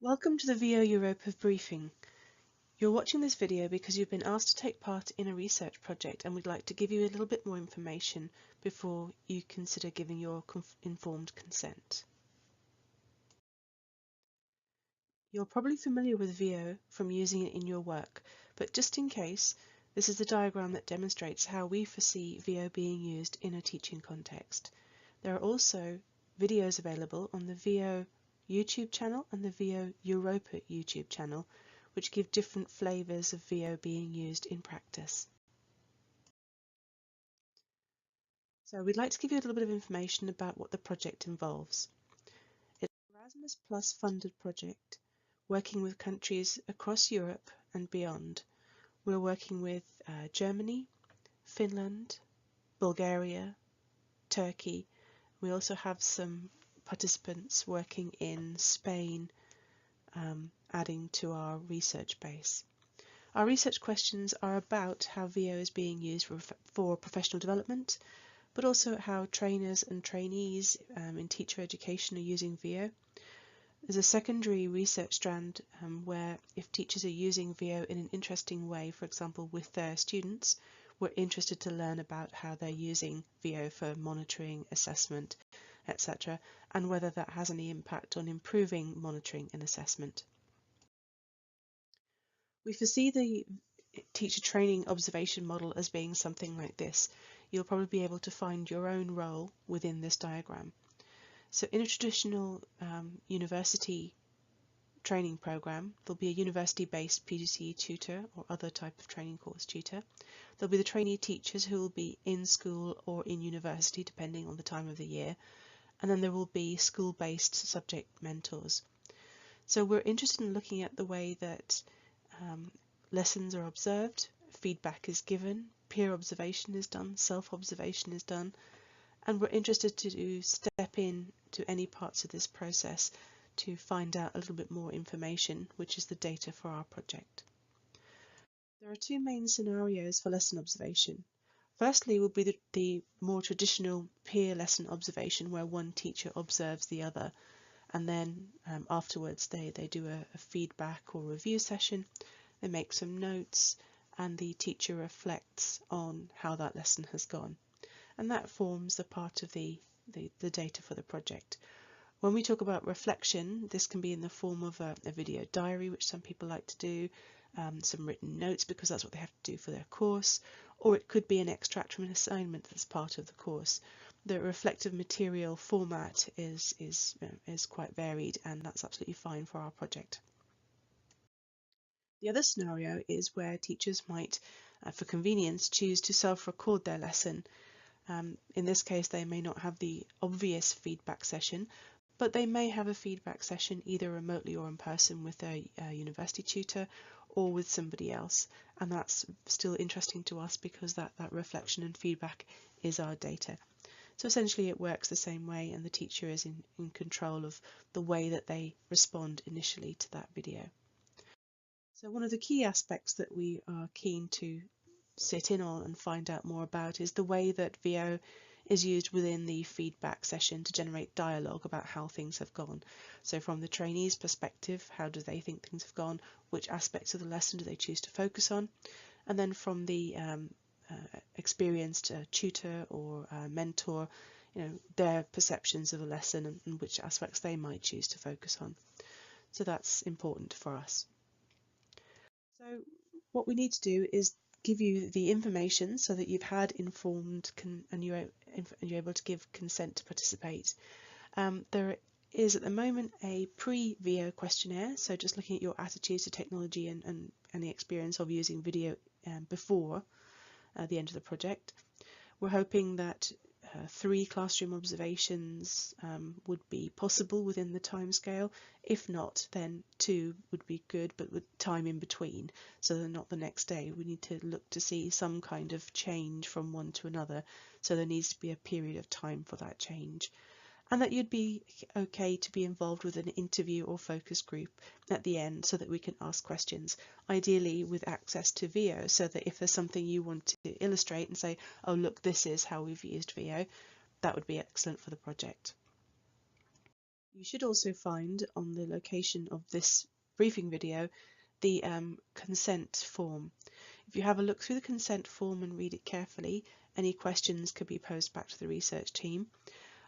Welcome to the VEO Europa Briefing. You're watching this video because you've been asked to take part in a research project and we'd like to give you a little bit more information before you consider giving your informed consent. You're probably familiar with VEO from using it in your work, but just in case, this is a diagram that demonstrates how we foresee VEO being used in a teaching context. There are also videos available on the VEO YouTube channel and the VEO Europa YouTube channel, which give different flavours of VEO being used in practice. So we'd like to give you a little bit of information about what the project involves. It's an Erasmus Plus funded project working with countries across Europe and beyond. We're working with Germany, Finland, Bulgaria, Turkey. We also have some participants working in Spain, adding to our research base. Our research questions are about how VEO is being used for professional development, but also how trainers and trainees in teacher education are using VEO. There's a secondary research strand where if teachers are using VEO in an interesting way, for example with their students, we're interested to learn about how they're using VEO for monitoring, assessment, etc., and whether that has any impact on improving monitoring and assessment. We foresee the teacher training observation model as being something like this. You'll probably be able to find your own role within this diagram. So in a traditional university training program, there'll be a university-based PGCE tutor or other type of training course tutor. There'll be the trainee teachers who will be in school or in university depending on the time of the year, and then there will be school-based subject mentors. So we're interested in looking at the way that lessons are observed, feedback is given, peer observation is done, self-observation is done, and we're interested to step in to any parts of this process to find out a little bit more information, which is the data for our project. There are two main scenarios for lesson observation. Firstly will be the more traditional peer lesson observation where one teacher observes the other, and then afterwards they do a feedback or review session, they make some notes, and the teacher reflects on how that lesson has gone. And that forms a part of the data for the project. When we talk about reflection, this can be in the form of a video diary, which some people like to do, some written notes because that's what they have to do for their course, or it could be an extract from an assignment that's part of the course. The reflective material format is quite varied, and that's absolutely fine for our project. The other scenario is where teachers might, for convenience, choose to self-record their lesson. In this case, they may not have the obvious feedback session, but they may have a feedback session either remotely or in person with a university tutor or with somebody else, and that's still interesting to us because that reflection and feedback is our data. So essentially it works the same way, and the teacher is in control of the way that they respond initially to that video. So one of the key aspects that we are keen to sit in on and find out more about is the way that VEO is used within the feedback session to generate dialogue about how things have gone. So from the trainee's perspective, how do they think things have gone? Which aspects of the lesson do they choose to focus on? And then from the experienced tutor or mentor, their perceptions of the lesson and which aspects they might choose to focus on. So that's important for us. So what we need to do is give you the information so that you've had informed and you're able to give consent to participate. There is at the moment a pre-VEO questionnaire, so just looking at your attitudes to technology and the experience of using video before the end of the project. We're hoping that 3 classroom observations would be possible within the timescale. If not, then 2 would be good, but with time in between, so they're not the next day. We need to look to see some kind of change from one to another, so there needs to be a period of time for that change. And that you'd be okay to be involved with an interview or focus group at the end so that we can ask questions, ideally with access to VEO, so that if there's something you want to illustrate and say, oh look, this is how we've used VEO, that would be excellent for the project. You should also find on the location of this briefing video the consent form. If you have a look through the consent form and read it carefully, any questions could be posed back to the research team.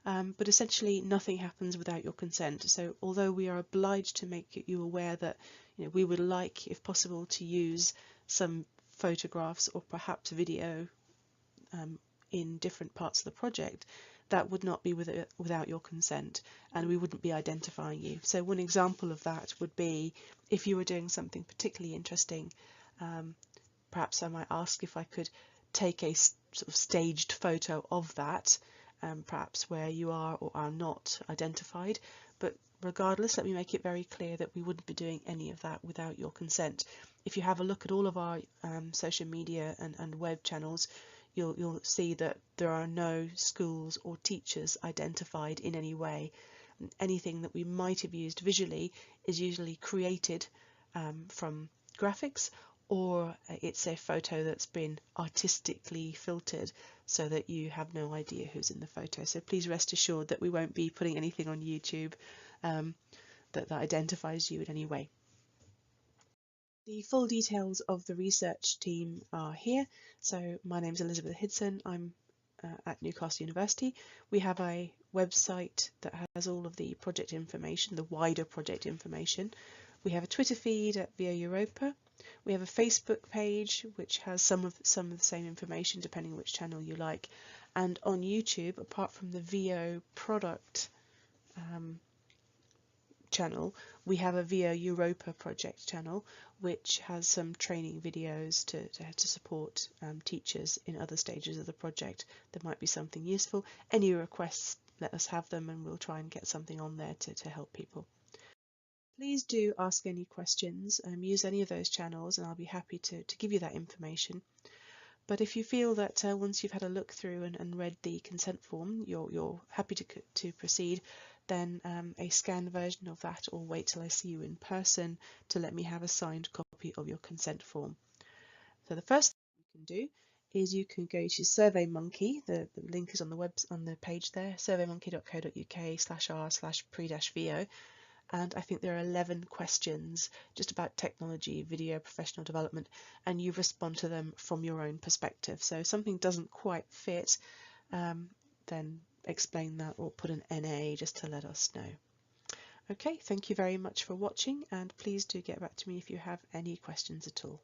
But essentially nothing happens without your consent. So although we are obliged to make you aware that we would like, if possible, to use some photographs or perhaps video in different parts of the project, that would not be without your consent, and we wouldn't be identifying you. So one example of that would be if you were doing something particularly interesting, perhaps I might ask if I could take a sort of staged photo of that, perhaps where you are or are not identified. But regardless, let me make it very clear that we wouldn't be doing any of that without your consent. If you have a look at all of our social media and web channels, you'll see that there are no schools or teachers identified in any way. Anything that we might have used visually is usually created from graphics, or it's a photo that's been artistically filtered so that you have no idea who's in the photo. So please rest assured that we won't be putting anything on YouTube that identifies you in any way. The full details of the research team are here. So my name is Elizabeth Hidson. I'm at Newcastle University. We have a website that has all of the project information, the wider project information. We have a Twitter feed at VEO Europa. We have a Facebook page which has some of the same information depending on which channel you like. And on YouTube, apart from the VEO product channel, we have a VEO Europa project channel which has some training videos to support teachers in other stages of the project. That might be something useful. Any requests, let us have them and we'll try and get something on there to help people. Please do ask any questions, use any of those channels, and I'll be happy to give you that information. But if you feel that once you've had a look through and read the consent form, you're happy to proceed, then a scanned version of that, or wait till I see you in person to let me have a signed copy of your consent form. So the first thing you can do is you can go to SurveyMonkey. The link is on the page there, surveymonkey.co.uk/r/pre-VEO. And I think there are 11 questions just about technology, video, professional development, and you respond to them from your own perspective. So if something doesn't quite fit, then explain that or put an NA just to let us know. Okay, thank you very much for watching, and please do get back to me if you have any questions at all.